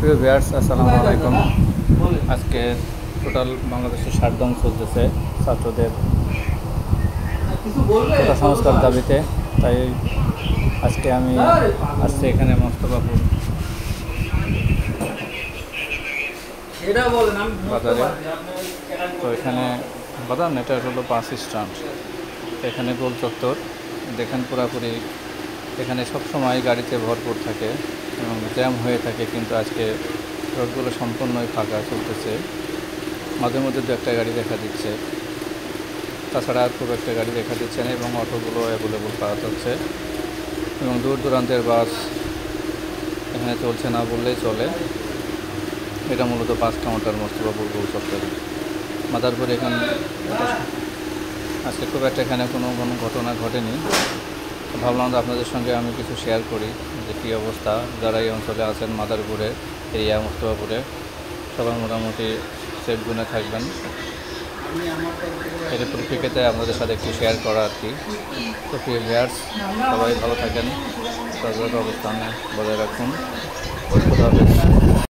প্রিয় ভিউয়ার্স, আসসালামু আলাইকুম। আজকে টোটাল বাংলাদেশে শাটডাউন চলতেছে ছাত্রদের কোটা সংস্কার দাবিতে। তাই আজকে আমি আসছি এখানে মোস্তফাপুর বাজারে। তো এখানে বাজার না, এটা হলো বাস স্ট্যান্ড। এখানে গোল চত্বর দেখেন, পুরাপুরি এখানে সবসময় গাড়িতে ভরপুর থাকে এবং জ্যাম হয়ে থাকে, কিন্তু আজকে রোডগুলো সম্পূর্ণই ফাঁকা চলতেছে। মাঝে মধ্যে দু একটা গাড়ি দেখা দিচ্ছে, তাছাড়া আর খুব একটা গাড়ি দেখা দিচ্ছে না এবং অটোগুলো অ্যাভেলেবল পাওয়া যাচ্ছে এবং দূর দূরান্তের বাস এখানে চলছে না বললেই চলে। এটা মূলত বাস কাউন্টার মোস্তফাপুর গোল চত্বরে মাদারপুর। এখানে আজকে খুব একটা এখানে কোনো ঘটনা ঘটেনি। ভাবলাম আপনাদের সঙ্গে আমি কিছু শেয়ার করি যে কী অবস্থা। যারা এই অঞ্চলে আছেন মাদারপুরে, এরিয়া মোস্তফাপুরে, সবাই মোটামুটি সেফ জোনে থাকবেন। এর পরিপ্রেক্ষিতে আপনাদের সাথে একটু শেয়ার করা আর কি। তো প্রিয় ভিউয়ার্স, সবাই ভালো থাকেন, সতর্ক অবস্থানে বজায় রাখুন। খোদা হাফেজ।